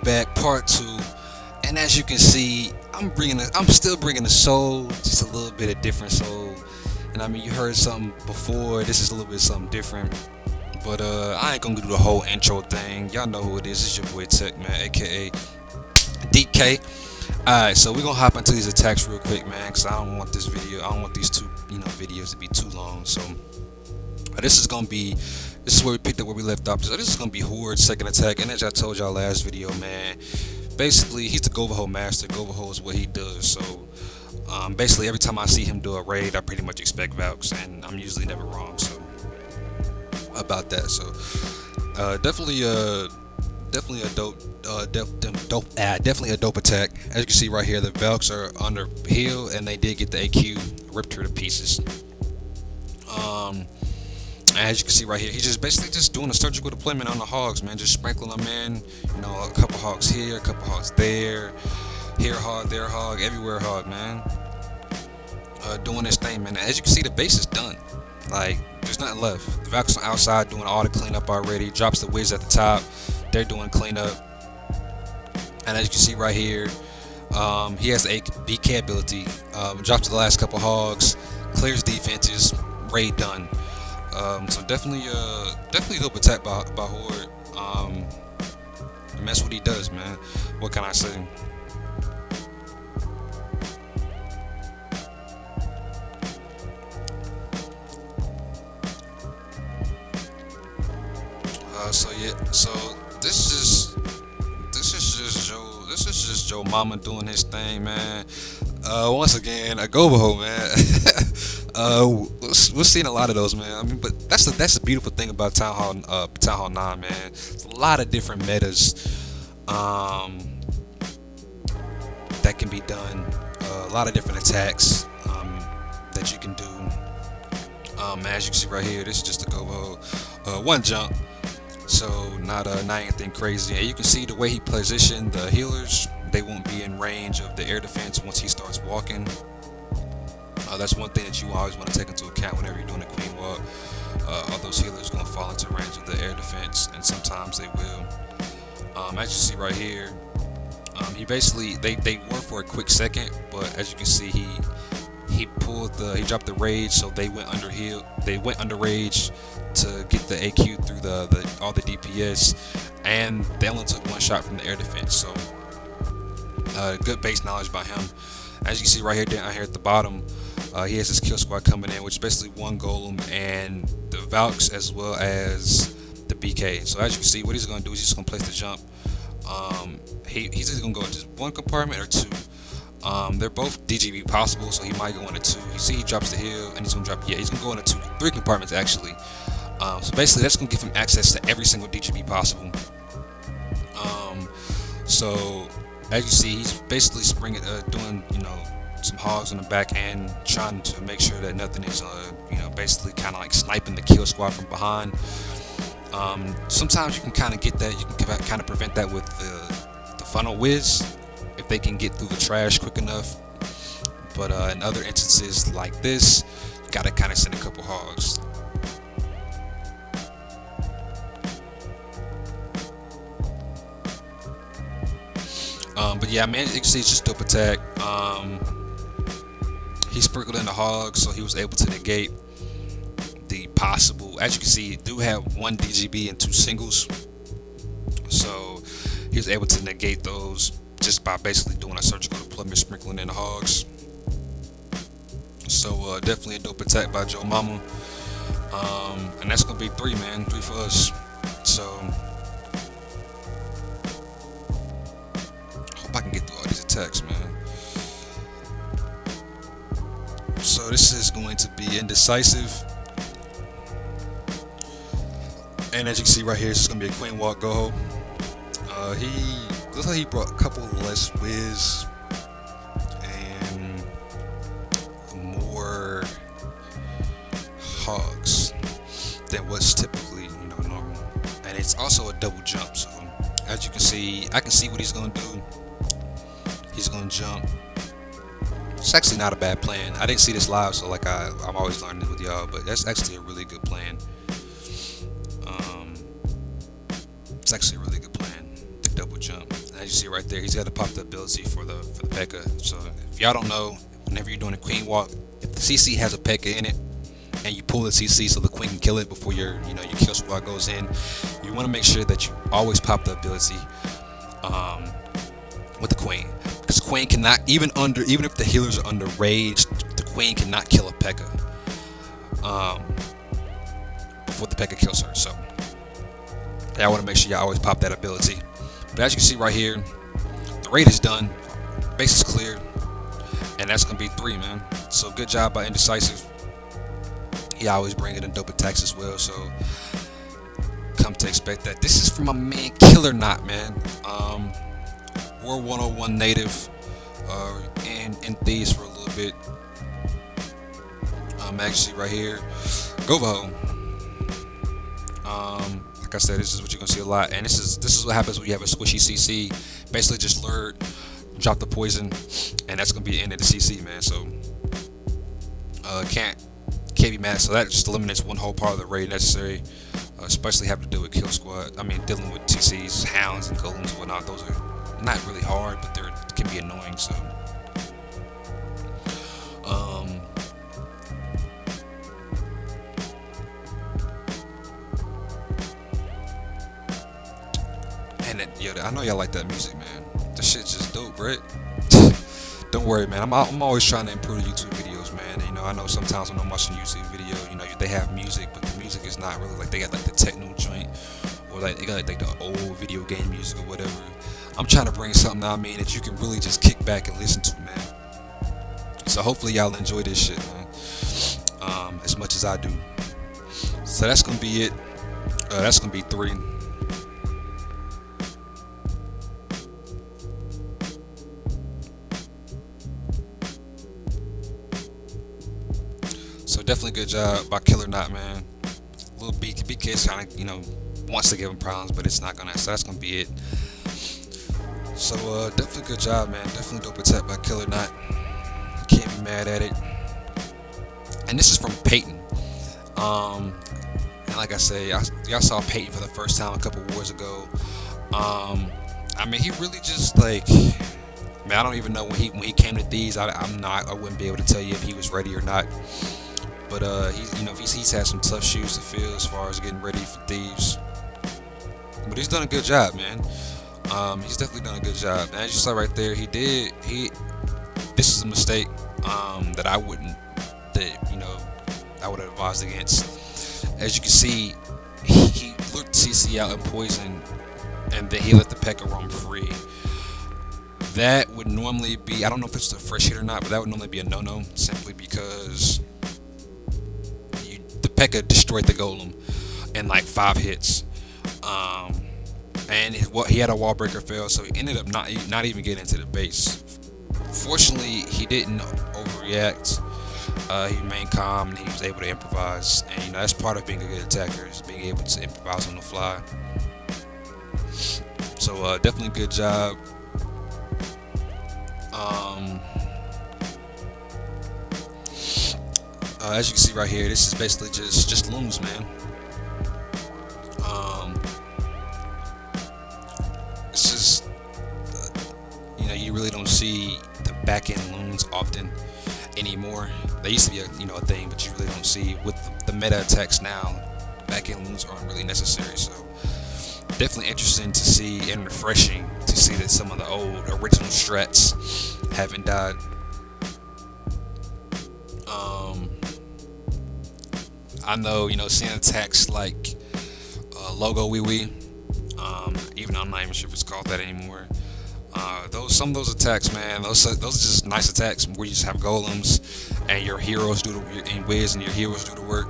back, part two. And as you can see, I'm still bringing the soul, just a little bit of different soul. And I mean, you heard something before. This is a little bit something different. But I ain't gonna do the whole intro thing. Y'all know who it is. It's your boy Tech Man, aka DK. Alright, so we're gonna hop into these attacks real quick, man, because I don't want these two, videos to be too long. So this is where we picked up where we left off. So this is gonna be Horde's second attack, and as I told y'all last video, man, basically he's the Govaho master. Govaho is what he does. So basically every time I see him do a raid, I pretty much expect Valks, and I'm usually never wrong. So about that. So definitely a definitely a dope attack. As you can see right here, the Valks are under heal, and they did get the AQ ripped her to pieces. As you can see right here, he's just basically just doing a surgical deployment on the hogs, man. Just sprinkling them in. A couple hogs here, a couple hogs there. Here hog, there hog, everywhere hog, man. Doing this thing, man. As you can see, the base is done. Like, there's nothing left. The Valks are outside doing all the cleanup already. Drops the Wiz at the top. They're doing cleanup. And as you can see right here, he has the BK ability. Drops the last couple hogs. Clears defenses. Raid done. So definitely dope attack by Horde. And that's what he does, man. What can I say? So this is just Joe Mama doing his thing, man. Once again, a Govaho, man. We're seeing a lot of those, man. I mean, but that's the beautiful thing about Town Hall 9, man. It's a lot of different metas that can be done. A lot of different attacks that you can do. As you can see right here, this is just a Govaho. One jump. So not anything crazy. And you can see the way he positioned the healers, they won't be in range of the air defense once he starts walking. That's one thing that you always want to take into account whenever you're doing a queen walk. All those healers going to fall into range of the air defense, and sometimes they will. As you see right here, he basically they were for a quick second, but as you can see, he dropped the rage, so they went under heal. They went under rage to get the AQ through all the DPS, and they only took one shot from the air defense. So good base knowledge by him. As you can see right here, down here at the bottom, he has his kill squad coming in, which is basically one golem and the Valks as well as the BK. So as you can see, what he's going to do is he's just going to place the jump. He's either going to go into one compartment or two. They're both DGB possible, so he might go into two. You see, he drops the heal, and he's gonna drop. Yeah, he's gonna go into three compartments actually. So basically, that's gonna give him access to every single DGB possible. So as you see, he's basically doing some hogs on the back end, trying to make sure that nothing is basically kind of like sniping the kill squad from behind. Sometimes you can kind of get that. You can kind of prevent that with the funnel whiz, if they can get through the trash quick enough. But in other instances like this, you gotta kind of send a couple hogs. But yeah, man, you can see it's just dope attack. He sprinkled in the hogs, so he was able to negate the possible. As you can see, do have one DGB and two singles, so he was able to negate those just by basically doing a surgical deployment, sprinkling in the hogs. So definitely a dope attack by Joe Mama. And that's gonna be three for us. So hope I can get through all these attacks, man. So this is going to be indecisive. And as you can see right here, it's just gonna be a queen walk go. He looks like he brought a couple less whiz and more hogs than what's typically normal. And it's also a double jump. So as you can see, I can see what he's gonna do. He's gonna jump. It's actually not a bad plan. I didn't see this live, so like I'm always learning with y'all, but that's actually a really good plan. It's actually a really good plan, the double jump. as you see right there, he's got to pop the ability for the P.E.K.K.A. So if y'all don't know, whenever you're doing a queen walk, if the CC has a P.E.K.K.A. in it, and you pull the CC so the queen can kill it before your kill squad goes in, you want to make sure that you always pop the ability um, with the queen, because queen cannot, even if the healers are under rage, the queen cannot kill a P.E.K.K.A. Before the P.E.K.K.A. kills her. So yeah, I want to make sure y'all always pop that ability. But as you can see right here, the raid is done, base is clear, and that's gonna be 3, man. So good job by Indecisive. He always bringing in dope attacks as well, so come to expect that. This is from my man Killer Knot, man. War 101 native, in Thieves for a little bit. Actually right here, Govo. Like I said, this is what you're gonna see a lot, and this is what happens when you have a squishy CC. Basically, just lure, drop the poison, and that's gonna be the end of the CC, man. So can't be mad. So that just eliminates one whole part of the raid necessary, especially having to do with kill squad. I mean, dealing with TCs, hounds, and golems and whatnot. Those are not really hard, but they can be annoying. So, I know y'all like that music, man. This shit's just dope, right? Don't worry, man. I'm always trying to improve the YouTube videos, man. I know sometimes when I'm watching a YouTube video, they have music, but the music is not really like they got like the techno joint, or like they got like the old video game music or whatever. I'm trying to bring something that you can really just kick back and listen to, man. So hopefully y'all enjoy this shit, man, as much as I do. So that's gonna be it. That's gonna be 3. So definitely good job by Killer Knot, man. Little BK's kind of, wants to give him problems, but it's not gonna. So that's gonna be it. So definitely good job, man. Definitely dope attack by Killer Knot. Can't be mad at it. And this is from Peyton. And like I say, y'all saw Peyton for the first time a couple wars ago. I mean, he really just like, man, I don't even know when he came to Thieves. I wouldn't be able to tell you if he was ready or not. But he's had some tough shoes to fill as far as getting ready for Thieves. But he's done a good job, man. He's definitely done a good job. And as you saw right there, this is a mistake that I would have advised against. As you can see, he looked CC out and poison, and then he let the P.E.K.K.A. roam free. That would normally be, I don't know if it's a fresh hit or not, but that would normally be a no-no, simply because the P.E.K.K.A. destroyed the golem in like 5 hits. And he had a wall breaker fail, so he ended up not even getting into the base. Fortunately, he didn't overreact. He remained calm, and he was able to improvise. And that's part of being a good attacker, is being able to improvise on the fly. So definitely good job. As you can see right here, this is basically just looms, man. It's just you really don't see the back end looms often anymore. They used to be a thing, but you really don't see with the meta attacks now. Back end looms aren't really necessary, so definitely interesting to see and refreshing to see that some of the old original strats haven't died. I know, seeing attacks like Logo Wee Wee, even though I'm not even sure if it's called that anymore. Some of those attacks, man, those are just nice attacks where you just have golems and your heroes do your heroes do the work.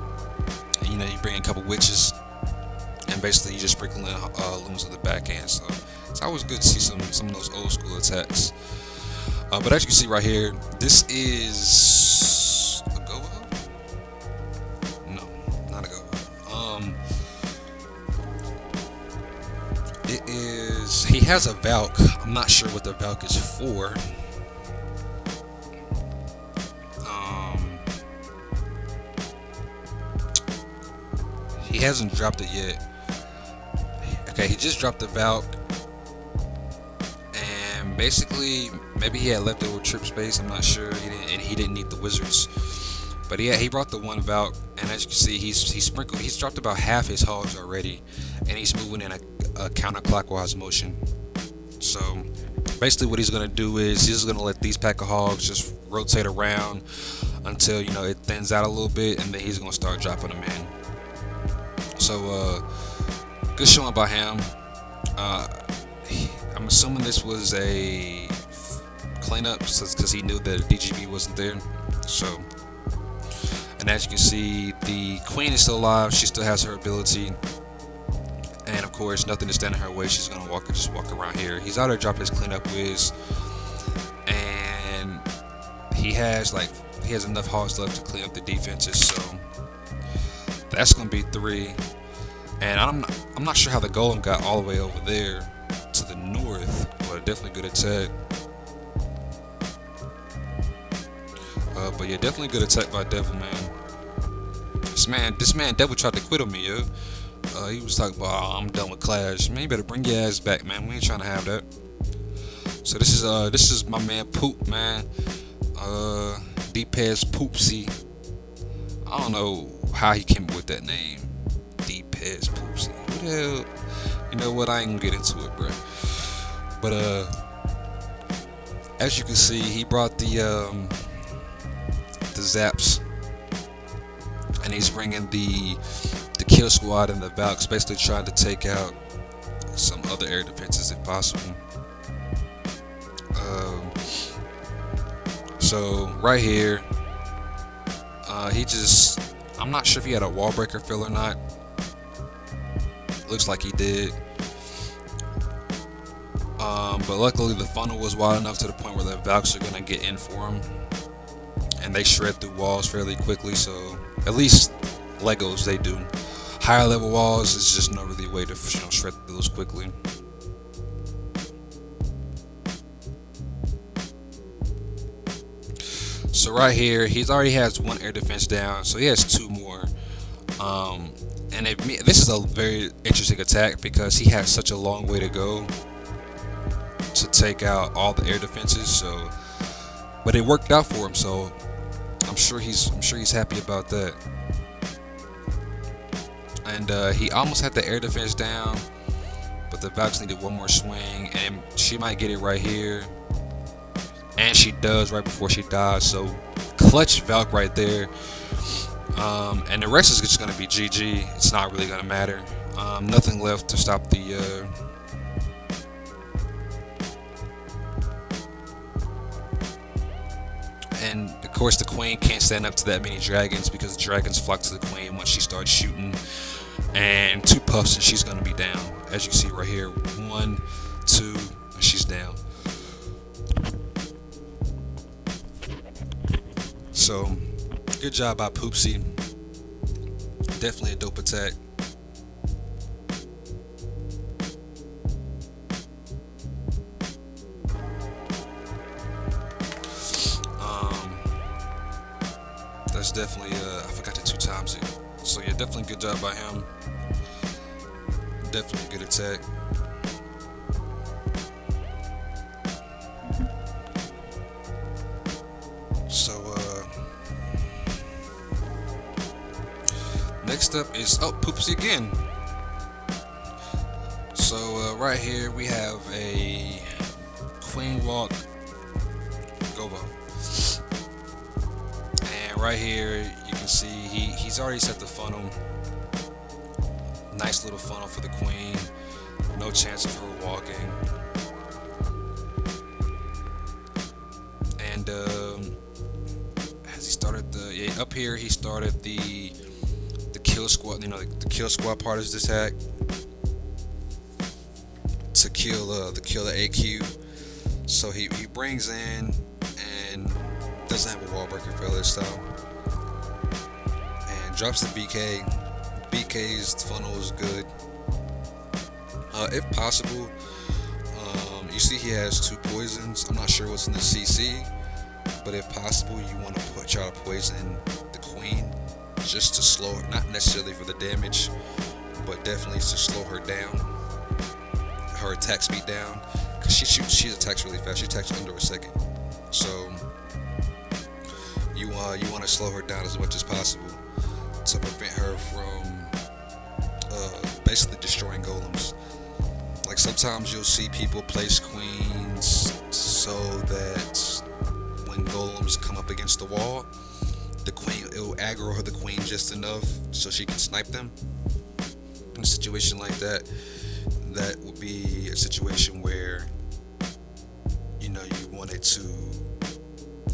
You bring in a couple witches, and basically you just sprinkle in looms at the back end. So it's always good to see some of those old school attacks. But as you can see right here, this is a Govo? No, not a Govo. He has a Valk. I'm not sure what the Valk is for. He hasn't dropped it yet. Okay, he just dropped the Valk. Basically, maybe he had leftover trip space. I'm not sure. He didn't need the wizards. But yeah, he brought the one Valk, and as you can see, he's sprinkled. He's dropped about half his hogs already, and he's moving in a counterclockwise motion. So basically, what he's gonna do is he's gonna let these pack of hogs just rotate around until it thins out a little bit, and then he's gonna start dropping them in. So good showing by him. I'm assuming this was a cleanup because he knew that DGB wasn't there. So. And as you can see, the queen is still alive. She still has her ability, and of course, nothing is standing in her way. She's gonna just walk around here. He's out there dropping his cleanup whiz, and he has enough hogs left to clean up the defenses. So that's gonna be 3. And I'm not sure how the golem got all the way over there to the north, but definitely good attack. But yeah, definitely good attack by Devil, man. This man Devil tried to quit on me, yo. He was talking about, I'm done with Clash. Man, you better bring your ass back, man. We ain't trying to have that. So this is my man Poop, man. Deep-ass Poopsie. I don't know how he came up with that name. Deep-ass Poopsie. What the hell? You know what? I ain't gonna get into it, bro. But as you can see, he brought the zaps, and he's bringing the kill squad and the Valks, basically trying to take out some other air defenses if possible. So right here, I'm not sure if he had a wall breaker fill or not. Looks like he did. But luckily the funnel was wide enough to the point where the Valks are gonna get in for him, and they shred through walls fairly quickly. So at least Legos, they do. Higher level walls is just not really a way to shred through those quickly. So right here, he's already has 1 air defense down, so he has 2 more. And this is a very interesting attack because he has such a long way to go to take out all the air defenses. So, but it worked out for him. So I'm sure he's happy about that. And he almost had the air defense down, but the Valks needed 1 more swing, and she might get it right here. And she does right before she dies. So clutch Valk right there. And the rest is just going to be GG. It's not really going to matter. Nothing left to stop the and of course the queen can't stand up to that many dragons because the dragons flock to the queen once she starts shooting. And 2 puffs and she's going to be down. As you can see right here, 1, 2, and she's down. So good job by Poopsie. Definitely a dope attack. That's definitely I forgot to 2 times it. So yeah, definitely good job by him. Definitely a good attack. So next up is Poopsie again. So right here we have a Queen Walk Gobo. And right here you can see he's already set the funnel. Nice little funnel for the queen. No chance of her walking. And has he started up here he started the kill squad, the kill squad part of this attack to kill the AQ. So he brings in and doesn't have a wall breaker for this time, and drops the BK. BK's funnel is good. If possible, you see he has 2 poisons. I'm not sure what's in the CC, but if possible, you want to try to poison the queen just to slow her, not necessarily for the damage, but definitely to slow her down, her attack speed down, because She attacks really fast. She attacks under a second. So you want to slow her down as much as possible to prevent her from basically destroying golems. Like sometimes you'll see people place queens so that when golems come up against the wall, the queen it'll aggro her the queen just enough so she can snipe them. In a situation like that, that would be a situation where you wanted to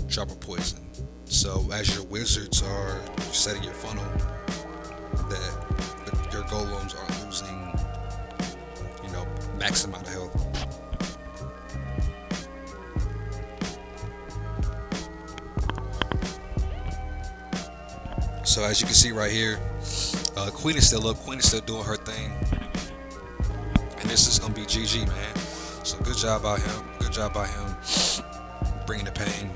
drop a poison. So as your wizards are setting your funnel, that your golems are losing, max amount of health. So as you can see right here, Queen is still up. Queen is still doing her thing, and this is gonna be GG, man. So good job by him. Good job by him bringing the pain.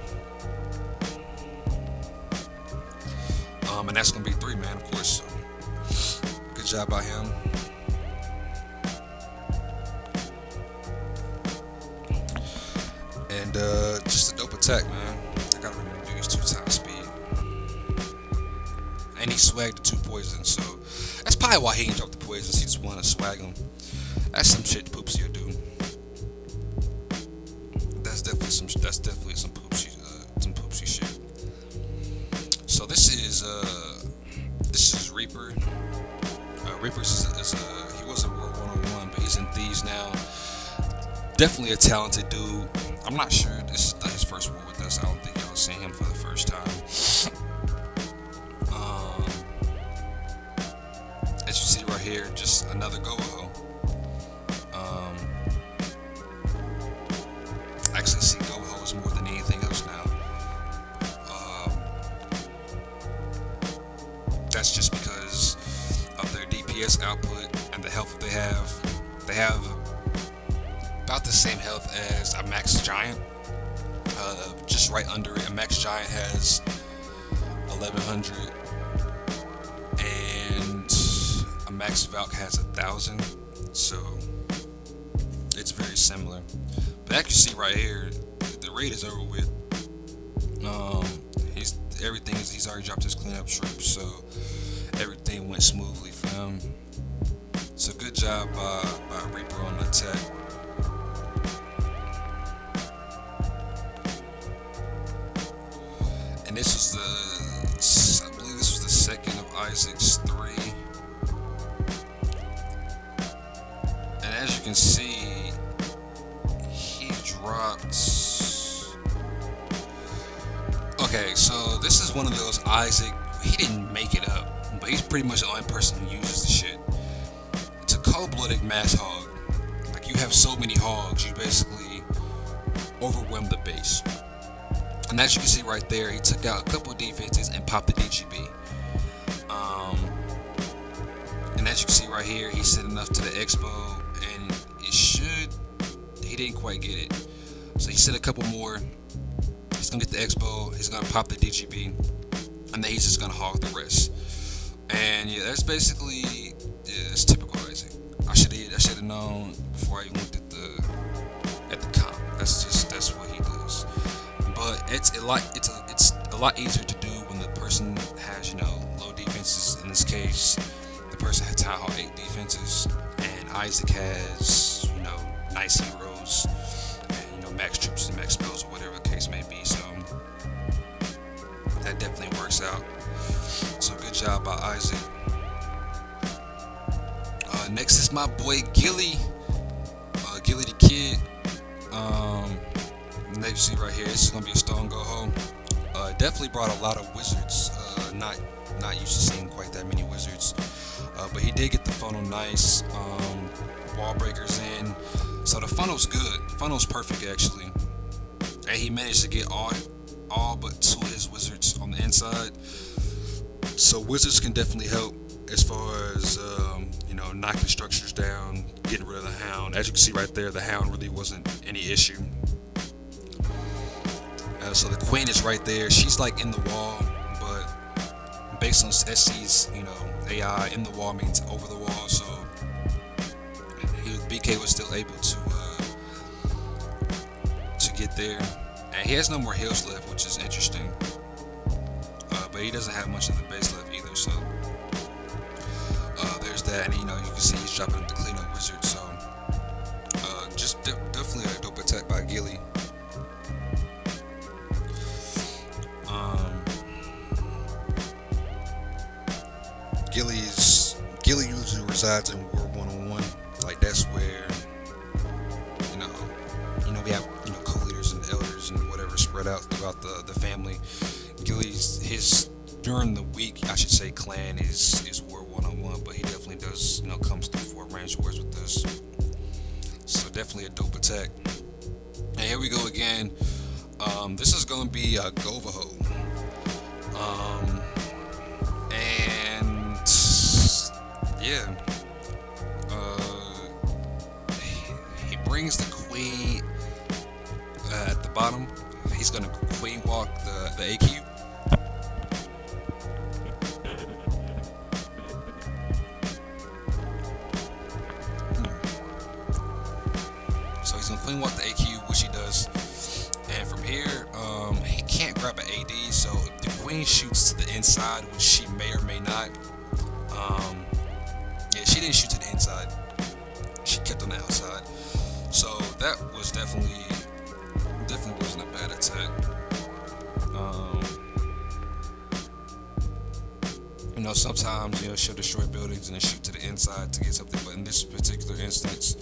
And that's gonna be 3, man, of course. So, good job by him. And just a dope attack, man. I gotta remember to do his 2x speed. And he swagged the 2 poisons, so that's probably why he didn't drop the poisons. He just wanted to swag them. That's some shit Poopsie will do. That's definitely some Poopsie shit. So this is Reaper. Reaper he was in World 101, but he's in Thieves now. Definitely a talented dude. I'm not sure this is not his first war with us. I don't think y'all seen him for the first time. As you see right here, just another go-ho. Actually see go-hos more than anything else now. That's just because of their DPS output and the health that they have. They have about the same health as a max giant. Just right under it, a max giant has 1100, and a max Valk has 1000. So it's very similar. But as you see right here, the raid is over with. He's already dropped his cleanup troops, so everything went smoothly for him. So good job by Reaper on the attack. And I believe this was the second of Isaac's 3. And as you can see, he dropped. Okay, so this is one of those Isaac. He didn't make it up, but he's pretty much the only person who uses the shit. It's a cold-blooded mass hog. Like, you have so many hogs, you basically overwhelm the base. And as you can see right there, he took out a couple of defenses and popped the DGB. And as you can see right here, he sent enough to the expo, and he didn't quite get it. So he sent a couple more. He's gonna get the expo, he's gonna pop the DGB, and then he's just gonna hog the rest. And yeah, that's basically, it's typical Isaac. I should have known before I even looked at the comp. That's what he does. But it's a lot easier to do when the person has low defenses. In this case, the person had Town Hall 8 defenses, and Isaac has nice heroes and max troops and max spells or whatever the case may be. So that definitely works out. So good job by Isaac. Next is my boy Gilly. Gilly the Kid. Next you see right here, this is gonna be a stone go home. Definitely brought a lot of wizards. Not used to seeing quite that many wizards. But he did get the funnel nice. Wall breakers in. So the funnel's good. The funnel's perfect actually. And he managed to get all but 2 of his wizards on the inside. So wizards can definitely help as far as knocking structures down, getting rid of the hound. As you can see right there, the hound really wasn't any issue. So the queen is right there. She's like in the wall, but based on SC's AI, in the wall means over the wall. So BK was still able to there, and he has no more heals left, which is interesting. But he doesn't have much of the base left either, so there's that. And you can see he's dropping the clean up wizard, so just definitely a dope attack by Gilly. Gilly usually resides in War 101. Like that's where you know we have co-leaders and elders and whatever spread out throughout the family. Gilly's his during the week, I should say, clan is War 101, but he definitely does comes through for range wars with us. So definitely a dope attack. And here we go again. This is gonna be a Govaho. And yeah, he brings the queen at the bottom. He's gonna queen walk the AQ. So he's gonna queen walk the AQ, which he does. And from here, he can't grab an AD, so the queen shoots to the inside, which she may or may not. Yeah, she didn't shoot to the inside. She kept on the outside. So that was definitely wasn't a bad attack. Sometimes she'll destroy buildings and then shoot to the inside to get something, but in this particular instance,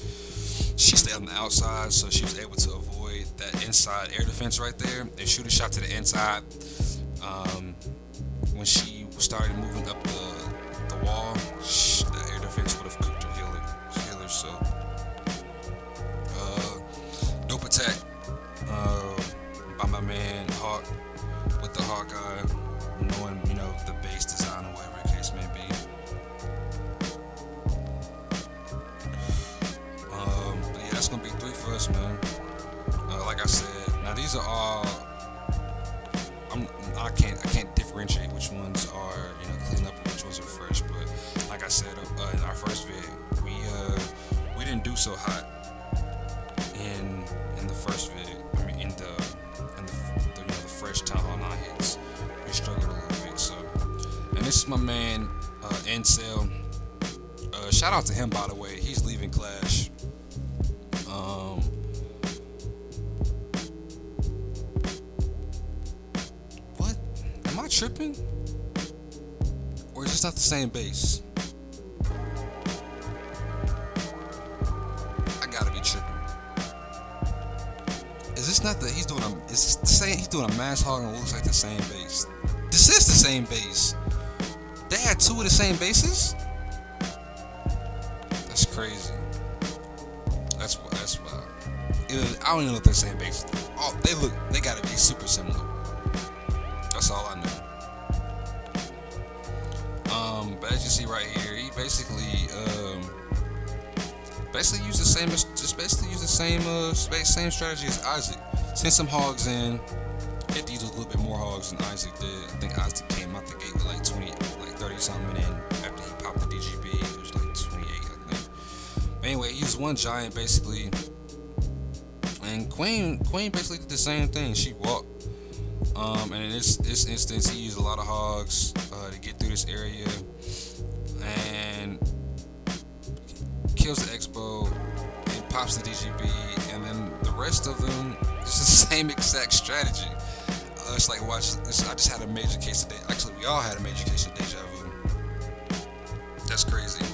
she stayed on the outside, so she was able to avoid that inside air defense right there and shoot a shot to the inside. When she started moving up the wall, the air defense would have cooked her healer. So dope attack by my man Hawk with the Hawkeye, knowing the base design or whatever the case may be. But yeah, that's gonna be 3 for us, man. Like I said, now these are all I can't differentiate which ones are clean up and which ones are fresh. But like I said in our first vid, we didn't do so hot in the first vid. I mean in the fresh Town Hall 9 hits. We struggled a little bit. So, and this is my man Encel. Shout out to him, by the way. He's leaving Clash. What? Am I tripping? Or is this not the same base? I gotta be tripping. Is this not he's doing a mass hog and it looks like the same base? This is the same base. They had 2 of the same bases? That's crazy. That's wild. I don't even know if they're the same bases. Oh, they gotta be super similar. That's all I know. But as you see right here, he basically use the same strategy as Isaac. Send some hogs in. Hit these with a little bit more hogs than Isaac did. I think Isaac came out the gate with like 30 something, and then after he popped the DGB, it was like 28, I think. But anyway, he used one giant basically, and Queen basically did the same thing. She walked. And in this instance, he used a lot of hogs to get through this area, and kills the Expo and pops the DGB, and then the rest of them is the same exact strategy. It's like watch. I just had a major case of actually we all had a major case of deja vu. That's crazy.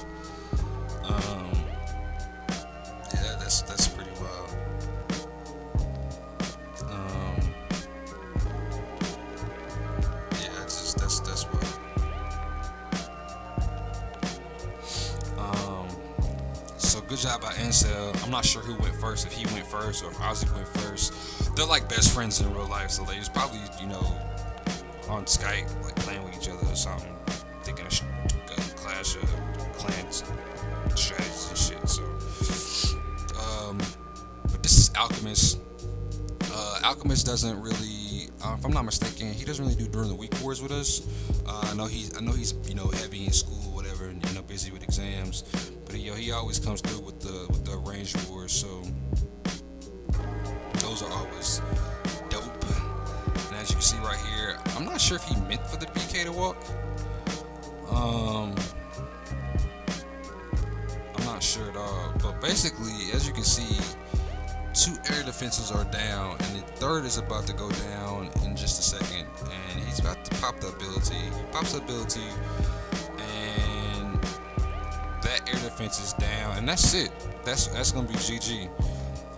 Yeah, that's pretty wild. Yeah, that's wild. So good job by Encel. I'm not sure who went first, if he went first or if Isaac went first. They're like best friends in real life, so they just probably, on Skype, like playing with each other or something, thinking of Clash of Clans strategies and shit. So, but this is Alchemist. Alchemist doesn't really, if I'm not mistaken, he doesn't really do during the week wars with us. I know he's heavy in school, whatever, and busy with exams. But he always comes through with the range wars. So those are always dope. And as you can see right here, I'm not sure if he meant for the BK to walk. I'm not sure at all. But basically, as you can see, 2 air defenses are down, and the third is about to go down in just a second. And he's about to pop the ability. He pops the ability, and that air defense is down, and that's it. That's gonna be GG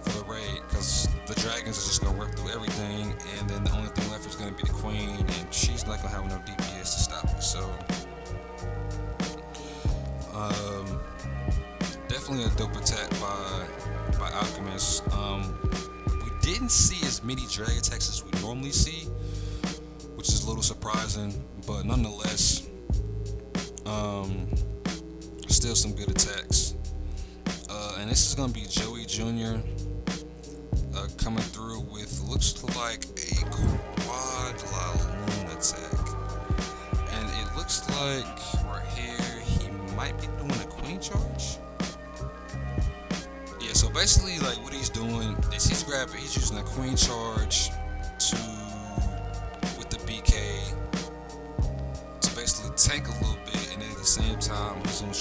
for the raid, because the dragons are just gonna work through everything, and then the only thing left is gonna be the queen, and she's not gonna have enough DPS to stop it. So, definitely a dope attack by Alchemist. We didn't see as many drag attacks as we normally see, which is a little surprising, but nonetheless, still some good attacks. And this is gonna be Joey Jr. Coming through with looks like a quad loon attack, and it looks like right here he might be doing a queen charge. Yeah, so basically, like what he's doing is he's using a queen charge with the BK to basically tank a little bit, and then at the same time he's gonna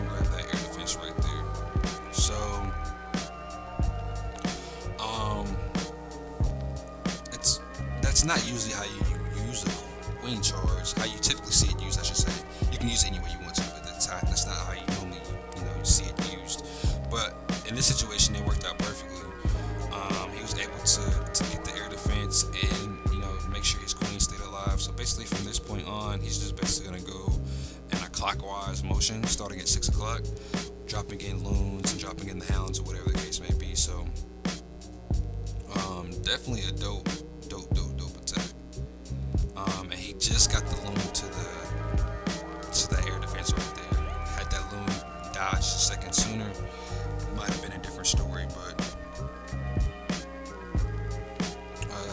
grab that air defense right there. So, that's not usually how you use a queen charge. How you typically see it used, I should say. You can use it any way you want to, but that's not how you normally, you see it used. But in this situation, it worked out perfectly. He was able to get the air defense and make sure his queen stayed alive. So basically, from this point on, he's just basically gonna go in a clockwise motion, starting at 6 o'clock, dropping in loons and dropping in the hounds or whatever the case may be. So, definitely a dope attack. And he just got the loon to the air defense right there. Had that loon dodged a second sooner, might have been a different story, but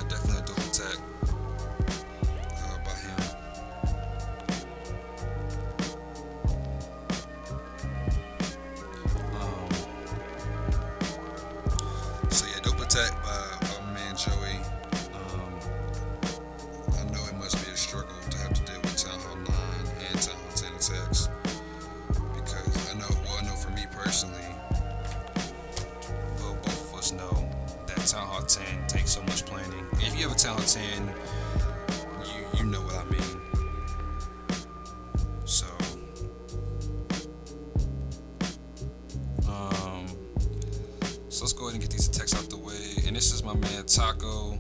definitely a dope attack by him. So yeah, dope attack by my man Joey. I know it must be a struggle to have to deal with Town Hall 9 and Town Hall 10 attacks, because I know for me personally, well, both of us know that Town Hall 10 takes so much planning. If you have a Town Hall 10, you know what I mean. So, let's go ahead and get these attacks out the way. And this is my man Taco.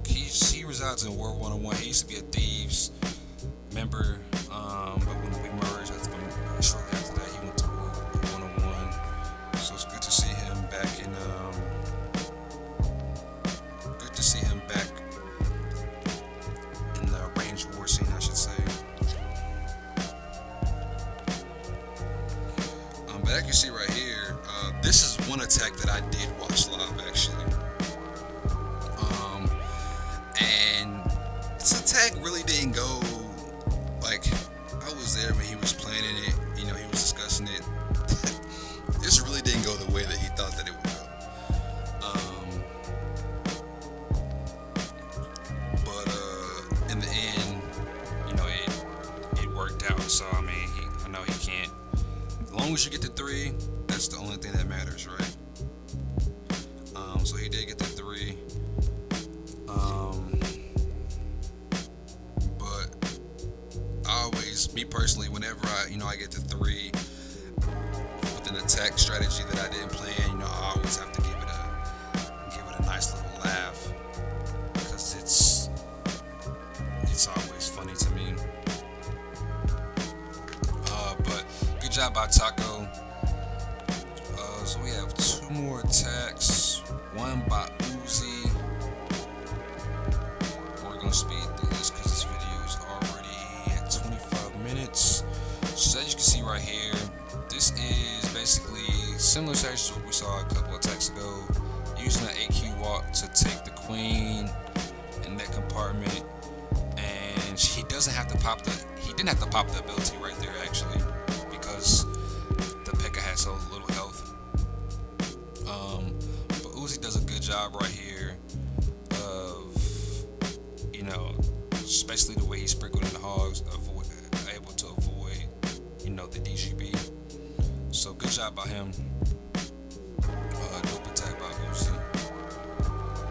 He resides in World 101. He used to be a Thieves member, but when we merged, shortly after that, he went to World 101. So it's good to see him back in the range war scene, I should say. But as you see right here, this is one attack that I did watch live actually. And this attack really didn't go like I was there when he was planning it. He was discussing it. This really didn't go the way that he thought that it would go. But in the end, it worked out. So I mean, I know he can't. As long as you get to 3, that's the only thing that matters, right? So he did get to 3. But me personally, whenever I get to 3 with an attack strategy that I didn't plan, I always have to give it a nice little laugh, because it's always funny to me. But good job by Taco. So we have 2 more attacks. One by Uzi. We're gonna speed through this because this video is already at 25 minutes. So as you can see right here, this is basically similar strategy to what we saw a couple of attacks ago. Using an AQ walk to take the queen in that compartment, and he didn't have to pop the ability right there actually, because the P.E.K.K.A. had so little health. But Uzi does a good job right here of, you know, especially the way he sprinkled in the hogs, able to avoid, the DGB. So good job by him. Dope attack by Uzi.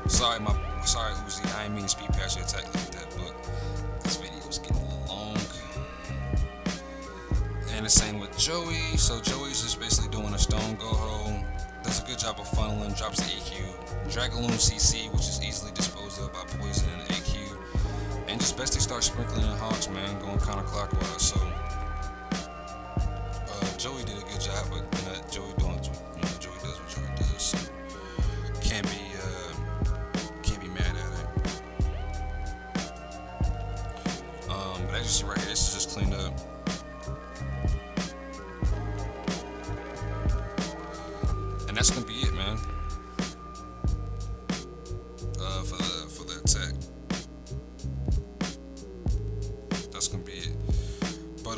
Sorry Uzi, I ain't mean to speed past your attack like that, but this video's getting a little long. And the same with Joey. So Joey's just basically doing a stone go ho. Does a good job of funneling, drops the EQ. Dragaloon CC, which is easily disposed of by poison and AQ. And just basically start sprinkling in hogs, man, going counterclockwise. So Joey did a good job, but Joey doing, Joey does what Joey does. So can't be mad at it. But as you see right here, this is just cleaned up. And that's gonna be it, man. For the attack. That's gonna be it. But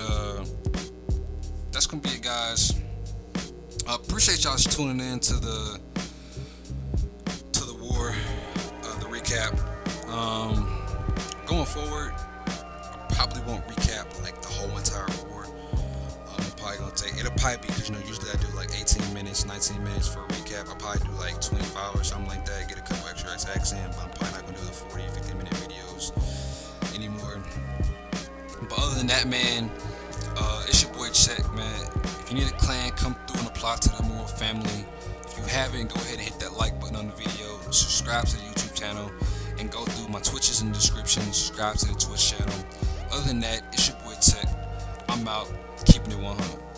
that's gonna be it, guys. Appreciate y'all tuning in to the war, the recap. Going forward, I probably won't recap like the whole entire war. It'll probably be, because usually I do like 18 minutes, 19 minutes for a recap. I'll probably do like 25 or something like that, get a couple extra attacks in, but I'm probably not gonna do the 40 or 50 minute videos anymore. But other than that, man, it's your boy Check, man. If you need a clan, come through and apply to the Immoral family. If you haven't, go ahead and hit that like button on the video, subscribe to the YouTube channel, and go through my Twitches in the description, subscribe to the Twitch channel. Other than that, it's your boy Tech. I'm out, keeping it 100.